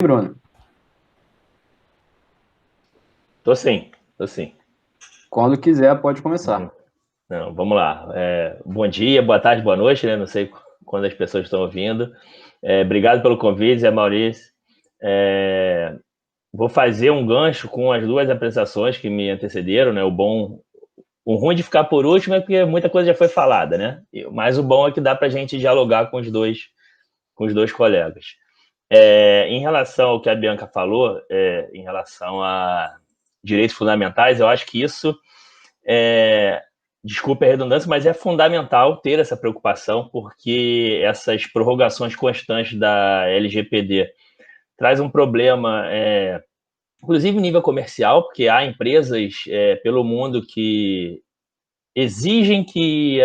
Bruno? Tô sim, tô sim. Quando quiser, pode começar. Não, vamos lá. Bom dia, boa tarde, boa noite, né? Não sei quando as pessoas estão ouvindo. Obrigado pelo convite, Zé Maurício. Vou fazer um gancho com as duas apresentações que me antecederam, né? O ruim de ficar por último é porque muita coisa já foi falada, né? Mas o bom é que dá para a gente dialogar com os dois colegas. Em relação ao que a Bianca falou, em relação a direitos fundamentais, eu acho que isso desculpe a redundância, mas é fundamental ter essa preocupação, porque essas prorrogações constantes da LGPD traz um problema, inclusive em nível comercial, porque há empresas pelo mundo que exigem que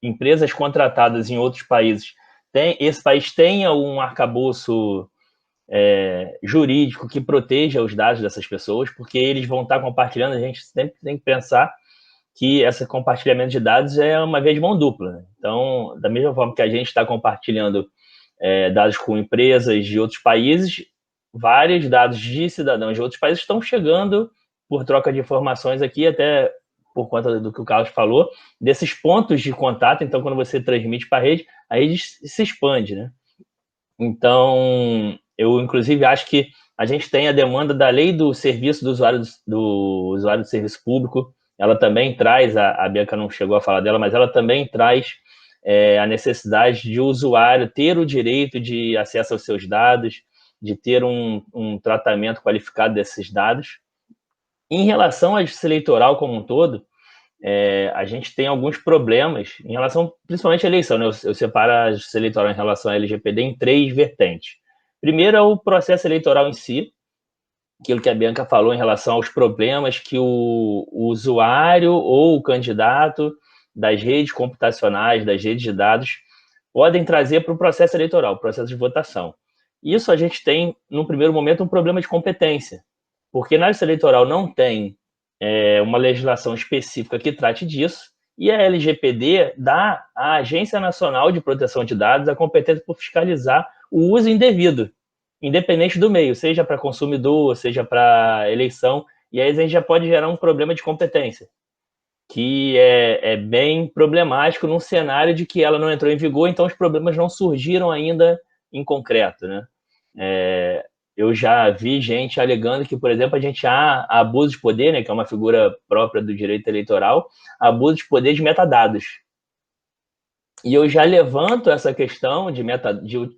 empresas contratadas em outros países esse país tenha um arcabouço jurídico que proteja os dados dessas pessoas, porque eles vão estar compartilhando, a gente sempre tem que pensar que esse compartilhamento de dados é uma via de mão dupla, né? Então, da mesma forma que a gente está compartilhando dados com empresas de outros países, vários dados de cidadãos de outros países estão chegando por troca de informações aqui, até por conta do que o Carlos falou, desses pontos de contato. Então, quando você transmite para a rede se expande, né? Então, eu, inclusive, acho que a gente tem a demanda da lei do serviço do usuário do serviço público. Ela também traz, a Bianca não chegou a falar dela, mas ela também traz a necessidade de o usuário ter o direito de acesso aos seus dados, de ter um tratamento qualificado desses dados. Em relação à justiça eleitoral como um todo, a gente tem alguns problemas em relação, principalmente à eleição, né? Eu separo a justiça eleitoral em relação à LGPD em três vertentes. Primeiro é o processo eleitoral em si, aquilo que a Bianca falou em relação aos problemas que o usuário ou o candidato das redes computacionais, das redes de dados, podem trazer para o processo eleitoral, o processo de votação. Isso a gente tem, no primeiro momento, um problema de competência, porque na justiça eleitoral não tem uma legislação específica que trate disso, e a LGPD dá à Agência Nacional de Proteção de Dados a competência por fiscalizar o uso indevido, independente do meio, seja para consumidor, seja para eleição, e aí a gente já pode gerar um problema de competência, que é bem problemático num cenário de que ela não entrou em vigor, então os problemas não surgiram ainda em concreto, né? Eu já vi gente alegando que, por exemplo, a gente há abuso de poder, né, que é uma figura própria do direito eleitoral, abuso de poder de metadados. E eu já levanto essa questão de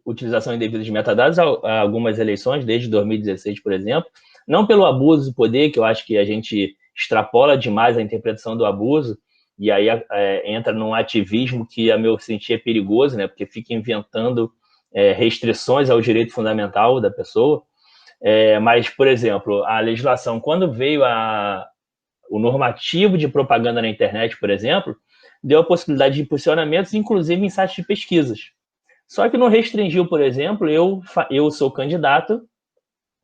utilização indevida de metadados a algumas eleições, desde 2016, por exemplo, não pelo abuso de poder, que eu acho que a gente extrapola demais a interpretação do abuso, e aí entra num ativismo que, a meu sentir, é perigoso, né, porque fica inventando restrições ao direito fundamental da pessoa. Mas, por exemplo, a legislação, quando veio o normativo de propaganda na internet, por exemplo, deu a possibilidade de impulsionamentos, inclusive em sites de pesquisas. Só que não restringiu, por exemplo, eu sou candidato,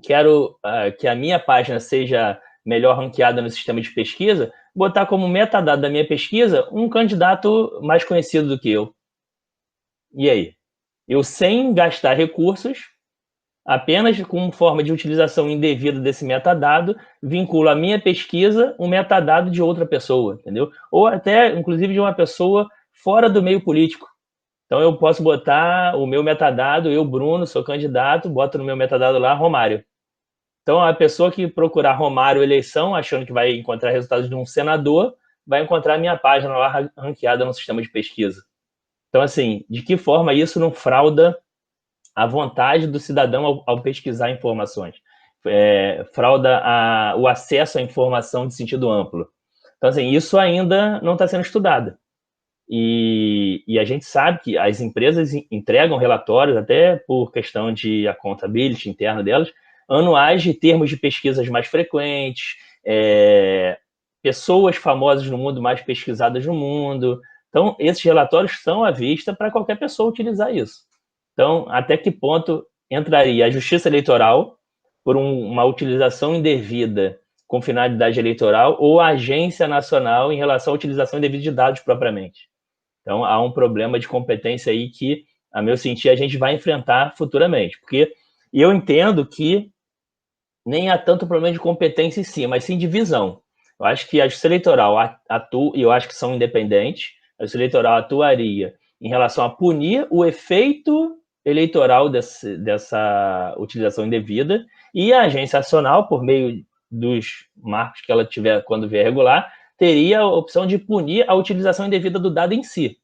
quero que a minha página seja melhor ranqueada no sistema de pesquisa, botar como metadado da minha pesquisa um candidato mais conhecido do que eu. E aí? Eu, sem gastar recursos, apenas como forma de utilização indevida desse metadado, vinculo a minha pesquisa um metadado de outra pessoa, entendeu? Ou até, inclusive, de uma pessoa fora do meio político. Então, eu posso botar o meu metadado, eu, Bruno, sou candidato, boto no meu metadado lá, Romário. Então, a pessoa que procurar Romário eleição, achando que vai encontrar resultados de um senador, vai encontrar a minha página lá ranqueada no sistema de pesquisa. Então, assim, de que forma isso não frauda a vontade do cidadão ao pesquisar informações, frauda o acesso à informação de sentido amplo. Então, assim, isso ainda não está sendo estudado. E a gente sabe que as empresas entregam relatórios, até por questão de accountability interna delas, anuais de termos de pesquisas mais frequentes, pessoas famosas no mundo mais pesquisadas no mundo. Então, esses relatórios estão à vista para qualquer pessoa utilizar isso. Então, até que ponto entraria a justiça eleitoral por uma utilização indevida com finalidade eleitoral ou a agência nacional em relação à utilização indevida de dados propriamente? Então, há um problema de competência aí que, a meu sentir, a gente vai enfrentar futuramente, porque E eu entendo que nem há tanto problema de competência em si, mas sim de visão. Eu acho que a Justiça Eleitoral atua, e eu acho que são independentes, a Justiça Eleitoral atuaria em relação a punir o efeito eleitoral dessa utilização indevida, e a Agência Nacional, por meio dos marcos que ela tiver quando vier regular, teria a opção de punir a utilização indevida do dado em si,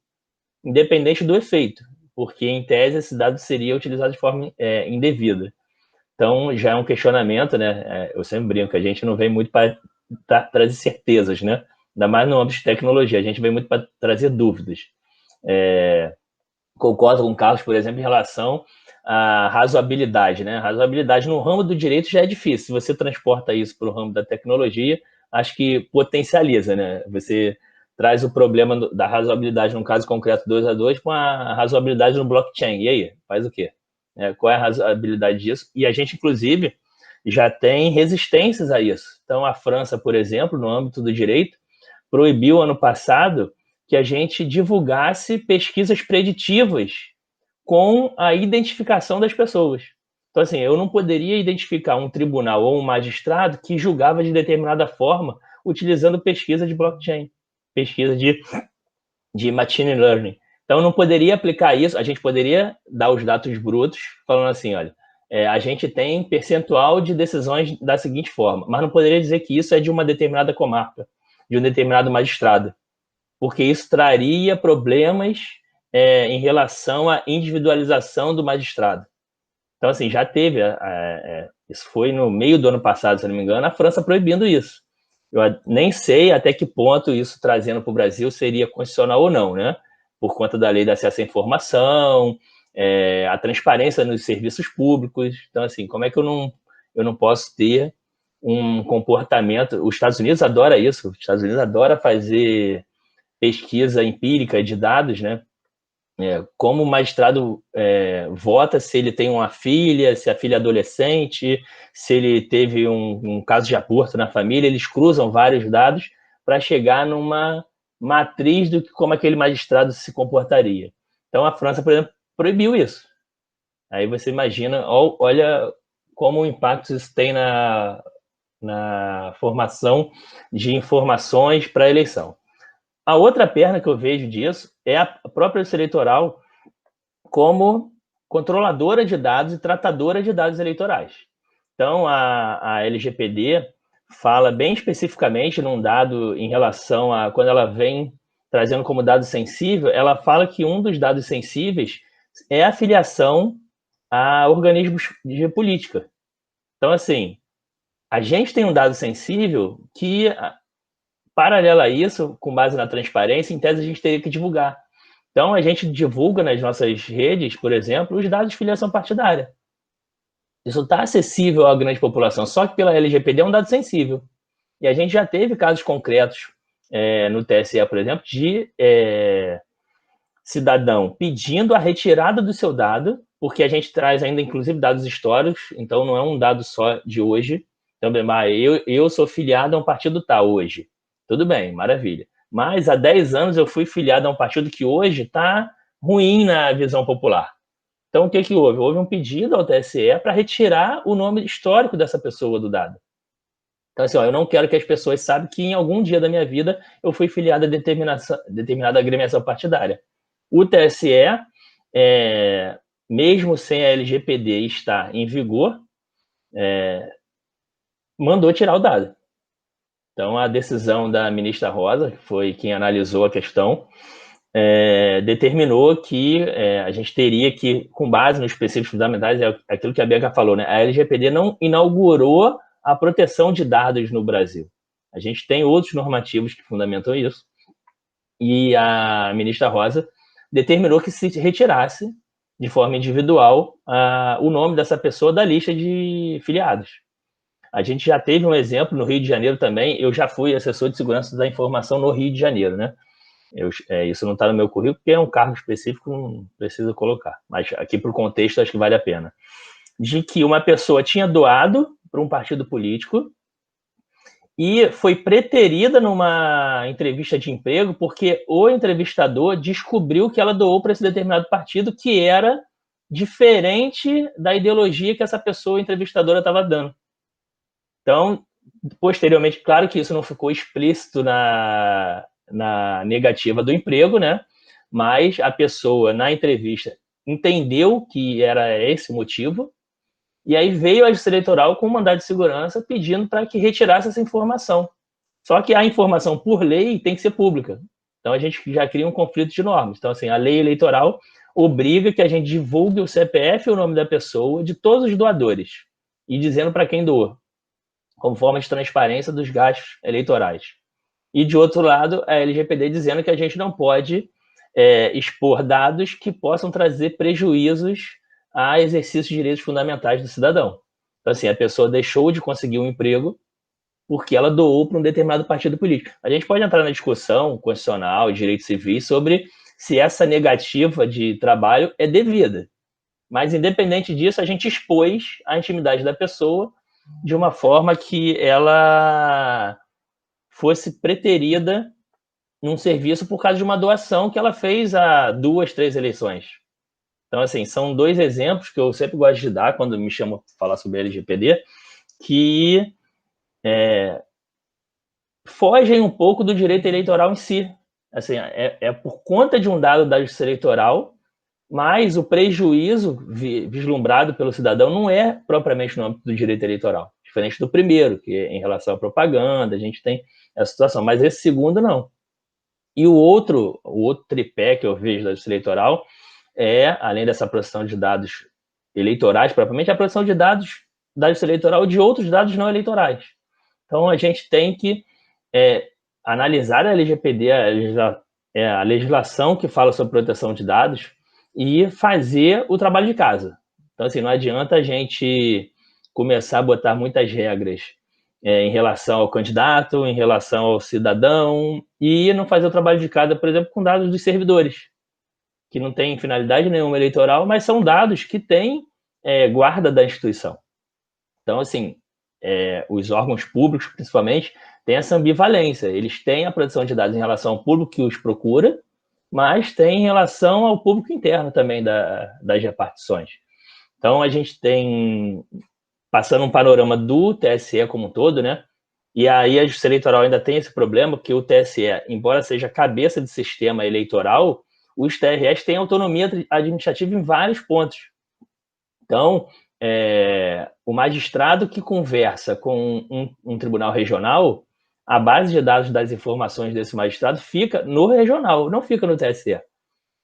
independente do efeito, porque, em tese, esse dado seria utilizado de forma indevida. Então, já é um questionamento, né? Eu sempre brinco, a gente não vem muito para trazer certezas, né? Ainda mais no âmbito de tecnologia, a gente vem muito para trazer dúvidas. Concordo com o Carlos, por exemplo, em relação à razoabilidade, né? A razoabilidade no ramo do direito já é difícil. Se você transporta isso para o ramo da tecnologia, acho que potencializa, né? Você traz o problema da razoabilidade num caso concreto 2 a 2 com a razoabilidade no blockchain. E aí, faz o quê? Qual é a razoabilidade disso? E a gente, inclusive, já tem resistências a isso. Então, a França, por exemplo, no âmbito do direito, proibiu ano passado que a gente divulgasse pesquisas preditivas com a identificação das pessoas. Então, assim, eu não poderia identificar um tribunal ou um magistrado que julgava de determinada forma utilizando pesquisa de blockchain, pesquisa de machine learning. Então, eu não poderia aplicar isso, a gente poderia dar os dados brutos, falando assim, olha, a gente tem percentual de decisões da seguinte forma, mas não poderia dizer que isso é de uma determinada comarca, de um determinado magistrado, porque isso traria problemas em relação à individualização do magistrado. Então, assim, já teve, isso foi no meio do ano passado, se não me engano, a França proibindo isso. Eu nem sei até que ponto isso trazendo para o Brasil seria constitucional ou não, né? Por conta da lei de acesso à informação, a transparência nos serviços públicos. Então, assim, como é que eu não posso ter um comportamento... Os Estados Unidos adora isso, os Estados Unidos adora fazer pesquisa empírica de dados, né? Como o magistrado vota, se ele tem uma filha, se a filha é adolescente, se ele teve um caso de aborto na família, eles cruzam vários dados para chegar numa matriz do que como aquele magistrado se comportaria. Então, a França, por exemplo, proibiu isso. Aí você imagina, olha como o impacto isso tem na formação de informações para a eleição. A outra perna que eu vejo disso é a própria Justiça Eleitoral como controladora de dados e tratadora de dados eleitorais. Então, a LGPD fala bem especificamente num dado em relação a quando ela vem trazendo como dado sensível, ela fala que um dos dados sensíveis é a filiação a organismos de política. Então, assim, a gente tem um dado sensível que, paralelo a isso, com base na transparência, em tese a gente teria que divulgar. Então, a gente divulga nas nossas redes, por exemplo, os dados de filiação partidária. Isso está acessível à grande população, só que pela LGPD é um dado sensível. E a gente já teve casos concretos no TSE, por exemplo, de cidadão pedindo a retirada do seu dado, porque a gente traz ainda, inclusive, dados históricos, então não é um dado só de hoje. Então, eu sou filiado a um partido tal hoje. Tudo bem, maravilha. Mas há 10 anos eu fui filiado a um partido que hoje está ruim na visão popular. Então, o que houve? Houve um pedido ao TSE para retirar o nome histórico dessa pessoa do dado. Então, assim, eu não quero que as pessoas saibam que em algum dia da minha vida eu fui filiado a determinada agremiação partidária. O TSE, mesmo sem a LGPD estar em vigor, mandou tirar o dado. Então, a decisão da ministra Rosa, que foi quem analisou a questão, determinou que a gente teria que, com base nos princípios fundamentais, é aquilo que a Bianca falou, né? A LGPD não inaugurou a proteção de dados no Brasil. A gente tem outros normativos que fundamentam isso, e a ministra Rosa determinou que se retirasse, de forma individual, o nome dessa pessoa da lista de filiados. A gente já teve um exemplo no Rio de Janeiro também. Eu já fui assessor de segurança da informação no Rio de Janeiro, né? Isso não está no meu currículo, porque é um cargo específico, não precisa colocar. Mas aqui, para o contexto, acho que vale a pena. De que uma pessoa tinha doado para um partido político e foi preterida numa entrevista de emprego porque o entrevistador descobriu que ela doou para esse determinado partido, que era diferente da ideologia que essa pessoa entrevistadora estava dando. Então, posteriormente, claro que isso não ficou explícito na negativa do emprego, né? Mas a pessoa, na entrevista, entendeu que era esse o motivo, e aí veio a Justiça Eleitoral com um mandado de segurança pedindo para que retirasse essa informação. Só que a informação, por lei, tem que ser pública. Então, a gente já cria um conflito de normas. Então, assim, a lei eleitoral obriga que a gente divulgue o CPF e o nome da pessoa, de todos os doadores, e dizendo para quem doou, como forma de transparência dos gastos eleitorais. E, de outro lado, a LGPD dizendo que a gente não pode expor dados que possam trazer prejuízos a exercício de direitos fundamentais do cidadão. Então, assim, a pessoa deixou de conseguir um emprego porque ela doou para um determinado partido político. A gente pode entrar na discussão constitucional, de direitos civis, sobre se essa negativa de trabalho é devida. Mas, independente disso, a gente expôs a intimidade da pessoa de uma forma que ela fosse preterida num serviço por causa de uma doação que ela fez há 2, 3 eleições. Então, assim, são 2 exemplos que eu sempre gosto de dar quando me chamam para falar sobre LGPD, que fogem um pouco do direito eleitoral em si. Assim, é por conta de um dado da Justiça Eleitoral, mas o prejuízo vislumbrado pelo cidadão não é propriamente no âmbito do direito eleitoral, diferente do primeiro, que é em relação à propaganda, a gente tem essa situação, mas esse segundo não. E o outro tripé que eu vejo da Justiça Eleitoral é, além dessa proteção de dados eleitorais, propriamente, a proteção de dados da Justiça Eleitoral de outros dados não eleitorais. Então, a gente tem que analisar a LGPD, a legislação que fala sobre proteção de dados, e fazer o trabalho de casa. Então, assim, não adianta a gente começar a botar muitas regras em relação ao candidato, em relação ao cidadão, e não fazer o trabalho de casa, por exemplo, com dados dos servidores, que não tem finalidade nenhuma eleitoral, mas são dados que têm guarda da instituição. Então, assim, os órgãos públicos, principalmente, têm essa ambivalência. Eles têm a proteção de dados em relação ao público que os procura, mas tem em relação ao público interno também das repartições. Então, a gente tem, passando um panorama do TSE como um todo, né? E aí a Justiça Eleitoral ainda tem esse problema, porque o TSE, embora seja cabeça de sistema eleitoral, os TREs têm autonomia administrativa em vários pontos. Então, o magistrado que conversa com um tribunal regional, a base de dados das informações desse magistrado fica no regional, não fica no TSE.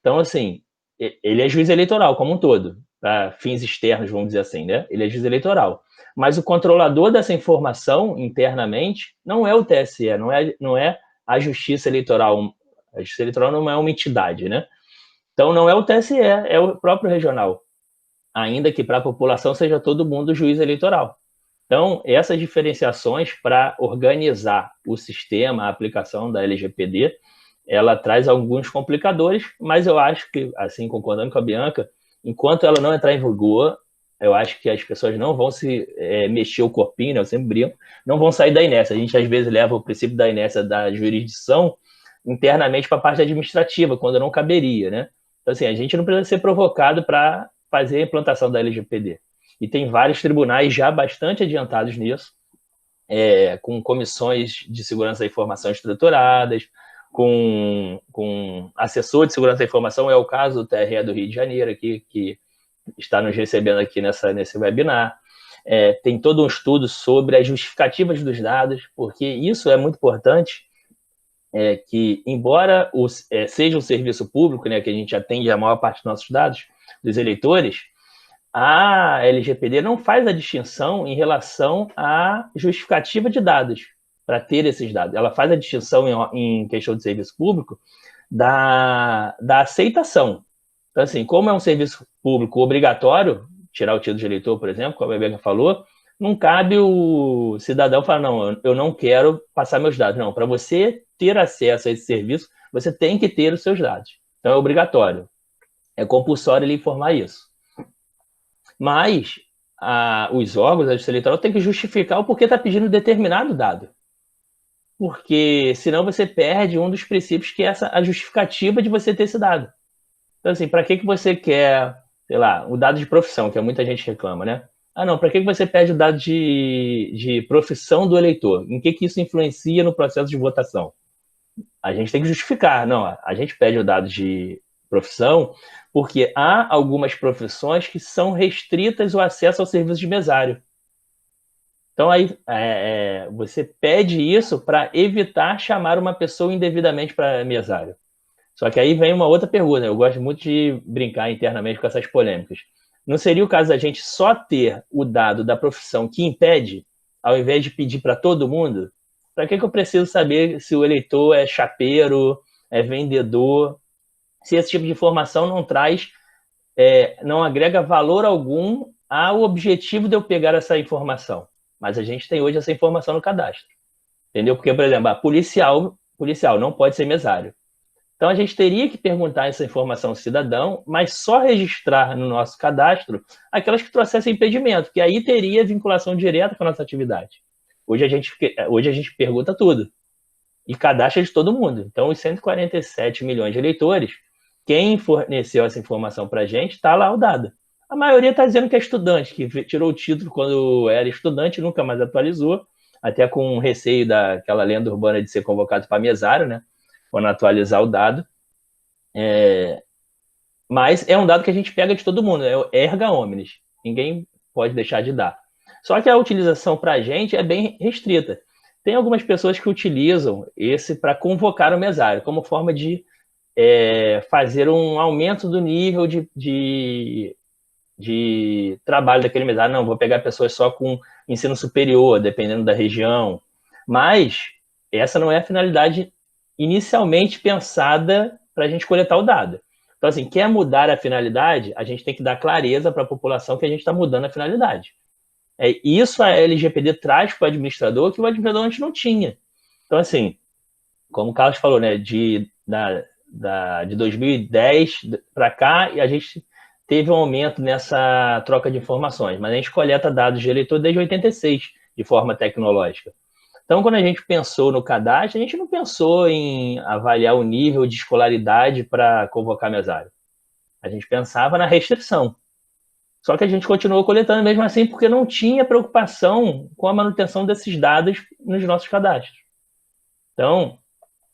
Então, assim, ele é juiz eleitoral como um todo, para fins externos, vamos dizer assim, né? Ele é juiz eleitoral. Mas o controlador dessa informação internamente não é o TSE, não é a Justiça Eleitoral. A Justiça Eleitoral não é uma entidade, né? Então, não é o TSE, é o próprio regional. Ainda que para a população seja todo mundo juiz eleitoral. Então, essas diferenciações para organizar o sistema, a aplicação da LGPD, ela traz alguns complicadores, mas eu acho que, assim, concordando com a Bianca, enquanto ela não entrar em vigor, eu acho que as pessoas não vão se mexer o corpinho, né, eu sempre brinco, não vão sair da inércia. A gente, às vezes, leva o princípio da inércia da jurisdição internamente para a parte administrativa, quando não caberia, né? Então, assim, a gente não precisa ser provocado para fazer a implantação da LGPD. E tem vários tribunais já bastante adiantados nisso, com comissões de segurança da informação estruturadas, com assessor de segurança da informação, é o caso do TRE do Rio de Janeiro, aqui, que está nos recebendo aqui nesse webinar. Tem todo um estudo sobre as justificativas dos dados, porque isso é muito importante, que, embora seja um serviço público, né, que a gente atende a maior parte dos nossos dados, dos eleitores, a LGPD não faz a distinção em relação à justificativa de dados, para ter esses dados. Ela faz a distinção em questão de serviço público da aceitação. Então, assim, como é um serviço público obrigatório, tirar o título de eleitor, por exemplo, como a Bebeca falou, não cabe o cidadão falar, não, eu não quero passar meus dados. Não, para você ter acesso a esse serviço, você tem que ter os seus dados. Então, é obrigatório. É compulsório ele informar isso. Mas os órgãos da Justiça Eleitoral têm que justificar o porquê está pedindo determinado dado. Porque senão você perde um dos princípios, que é a justificativa de você ter esse dado. Então, assim, para que você quer sei lá, o dado de profissão, que muita gente reclama, né? Ah, não, para que você pede o dado de profissão do eleitor? Em que isso influencia no processo de votação? A gente tem que justificar. Não, a gente pede o dado de profissão porque há algumas profissões que são restritas o acesso ao serviço de mesário. Então, aí você pede isso para evitar chamar uma pessoa indevidamente para mesário. Só que aí vem uma outra pergunta. Eu gosto muito de brincar internamente com essas polêmicas. Não seria o caso da gente só ter o dado da profissão que impede, ao invés de pedir para todo mundo? Para que eu preciso saber se o eleitor é chapeiro, é vendedor? Se esse tipo de informação não traz, não agrega valor algum ao objetivo de eu pegar essa informação. Mas a gente tem hoje essa informação no cadastro. Entendeu? Porque, por exemplo, policial não pode ser mesário. Então, a gente teria que perguntar essa informação ao cidadão, mas só registrar no nosso cadastro aquelas que trouxessem impedimento, que aí teria vinculação direta com a nossa atividade. Hoje a gente pergunta tudo e cadastra de todo mundo. Então, os 147 milhões de eleitores, quem forneceu essa informação para a gente, está lá o dado. A maioria está dizendo que é estudante, que tirou o título quando era estudante, nunca mais atualizou, até com receio daquela lenda urbana de ser convocado para mesário, né? Quando atualizar o dado. Mas é um dado que a gente pega de todo mundo, é o erga omnes. Ninguém pode deixar de dar. Só que a utilização para a gente é bem restrita. Tem algumas pessoas que utilizam esse para convocar o mesário, como forma de fazer um aumento do nível de trabalho daquele mesário. Não, vou pegar pessoas só com ensino superior, dependendo da região. Mas essa não é a finalidade inicialmente pensada para a gente coletar o dado. Então, assim, quer mudar a finalidade, a gente tem que dar clareza para a população que a gente está mudando a finalidade. Isso a LGPD traz para o administrador que o administrador antes não tinha. Então, assim, como o Carlos falou, né, de 2010 para cá, e a gente teve um aumento nessa troca de informações, mas a gente coleta dados de eleitor desde 86, de forma tecnológica. Então, quando a gente pensou no cadastro, a gente não pensou em avaliar o nível de escolaridade para convocar mesário. A gente pensava na restrição. Só que a gente continuou coletando mesmo assim porque não tinha preocupação com a manutenção desses dados nos nossos cadastros. Então,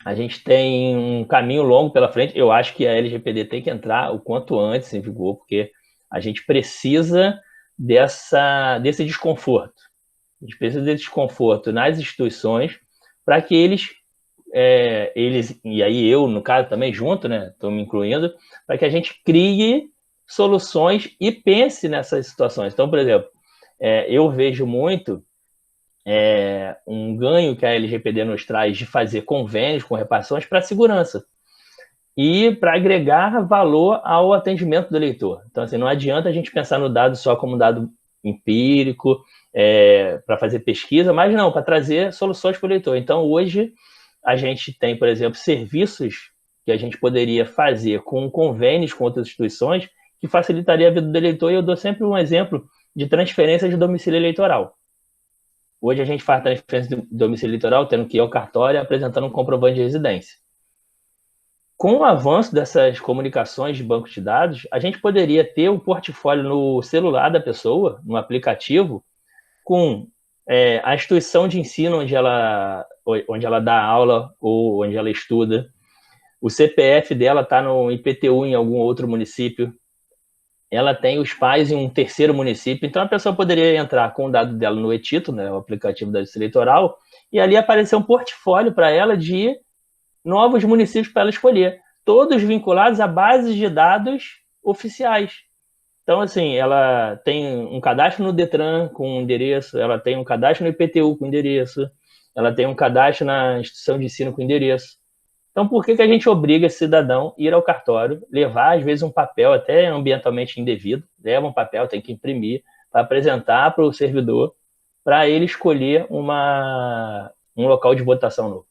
a gente tem um caminho longo pela frente. Eu acho que a LGPD tem que entrar o quanto antes em vigor, porque a gente precisa desse desconforto. A gente precisa desse desconforto nas instituições para que eles, e aí eu, no caso, também junto, né, estou me incluindo, para que a gente crie soluções e pense nessas situações. Então, por exemplo, eu vejo muito um ganho que a LGPD nos traz de fazer convênios com repartições para segurança e para agregar valor ao atendimento do eleitor. Então, assim, não adianta a gente pensar no dado só como um dado empírico, para fazer pesquisa, mas não, para trazer soluções para o eleitor. Então, hoje, a gente tem, por exemplo, serviços que a gente poderia fazer com convênios com outras instituições que facilitaria a vida do eleitor, e eu dou sempre um exemplo de transferência de domicílio eleitoral. Hoje a gente faz transferência de domicílio eleitoral tendo que ir ao cartório apresentando um comprovante de residência. Com o avanço dessas comunicações de banco de dados, a gente poderia ter um portfólio no celular da pessoa, no aplicativo, com a instituição de ensino onde ela dá aula ou onde ela estuda. O CPF dela está no IPTU em algum outro município. Ela tem os pais em um terceiro município. Então, a pessoa poderia entrar com o dado dela no e-Título, né, o aplicativo da Justiça Eleitoral, e ali aparecer um portfólio para ela de novos municípios para ela escolher, todos vinculados a bases de dados oficiais. Então, assim, ela tem um cadastro no Detran com endereço, ela tem um cadastro no IPTU com endereço, ela tem um cadastro na instituição de ensino com endereço. Então, por que a gente obriga esse cidadão a ir ao cartório, levar, às vezes, um papel até ambientalmente indevido, leva um papel, tem que imprimir, para apresentar para o servidor, para ele escolher um local de votação novo?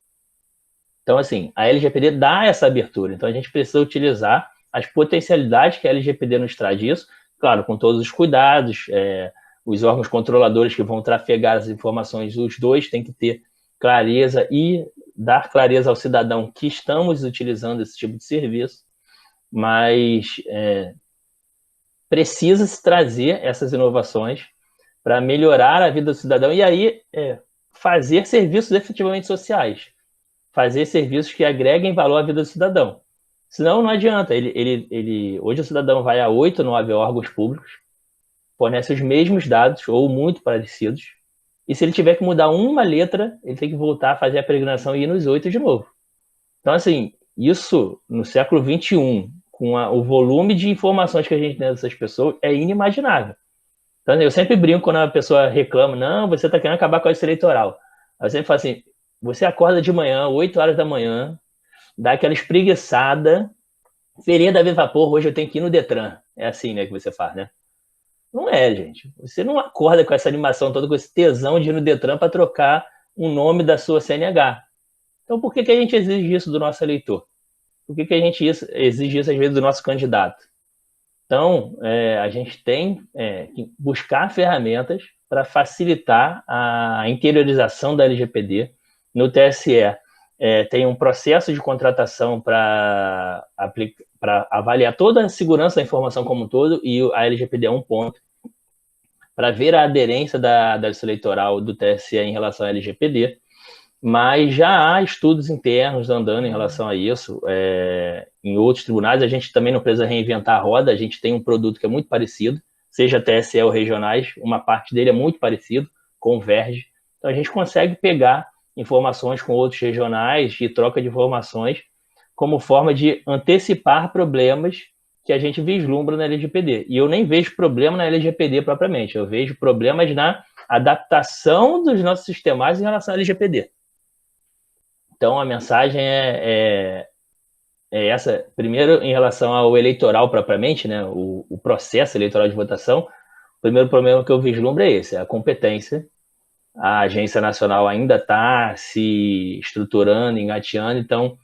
Então, assim, a LGPD dá essa abertura. Então, a gente precisa utilizar as potencialidades que a LGPD nos traz disso, claro, com todos os cuidados, os órgãos controladores que vão trafegar as informações, os dois têm que ter clareza e dar clareza ao cidadão que estamos utilizando esse tipo de serviço, mas precisa se trazer essas inovações para melhorar a vida do cidadão e aí fazer serviços efetivamente sociais, fazer serviços que agreguem valor à vida do cidadão. Senão não adianta. Hoje o cidadão vai a 8, 9 órgãos públicos, fornece os mesmos dados ou muito parecidos, e se ele tiver que mudar uma letra, ele tem que voltar a fazer a peregrinação e ir nos 8 de novo. Então, assim, isso no século XXI, com o volume de informações que a gente tem dessas pessoas, é inimaginável. Então, eu sempre brinco quando a pessoa reclama, não, você está querendo acabar com a justiça eleitoral. Eu sempre falo assim, você acorda de manhã, 8 horas da manhã, dá aquela espreguiçada, feirinha da vapor, hoje eu tenho que ir no Detran. É assim, né, que você faz, né? Não é, gente. Você não acorda com essa animação toda, com esse tesão de ir no Detran para trocar o nome da sua CNH. Então, por que a gente exige isso do nosso eleitor? Por que a gente exige isso, às vezes, do nosso candidato? Então, a gente tem que buscar ferramentas para facilitar a interiorização da LGPD. No TSE, tem um processo de contratação para avaliar toda a segurança da informação como um todo, e a LGPD é um ponto, para ver a aderência da justiça eleitoral do TSE em relação à LGPD, mas já há estudos internos andando em relação a isso. Em outros tribunais, a gente também não precisa reinventar a roda, a gente tem um produto que é muito parecido, seja TSE ou regionais, uma parte dele é muito parecido, converge. Então, a gente consegue pegar informações com outros regionais e troca de informações como forma de antecipar problemas que a gente vislumbra na LGPD. E eu nem vejo problema na LGPD propriamente, eu vejo problemas na adaptação dos nossos sistemas em relação à LGPD. Então, a mensagem é essa. Primeiro, em relação ao eleitoral propriamente, né, o processo eleitoral de votação, o primeiro problema que eu vislumbro é esse, é a competência. A Agência Nacional ainda está se estruturando, engateando, então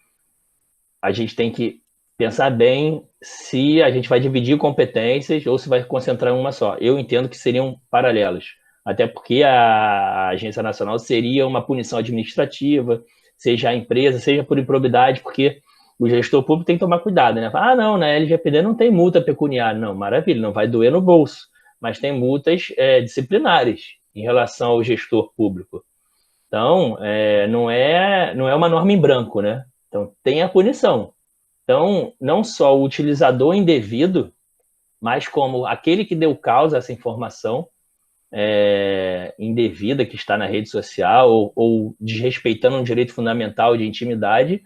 a gente tem que pensar bem se a gente vai dividir competências ou se vai concentrar em uma só. Eu entendo que seriam paralelos, até porque a Agência Nacional seria uma punição administrativa, seja a empresa, seja por improbidade, porque o gestor público tem que tomar cuidado, né? Ah, não, na LGPD não tem multa pecuniária. Não, maravilha, não vai doer no bolso, mas tem multas disciplinares em relação ao gestor público. Então, não é uma norma em branco, né? Então, tem a punição. Então, não só o utilizador indevido, mas como aquele que deu causa a essa informação indevida que está na rede social ou desrespeitando um direito fundamental de intimidade,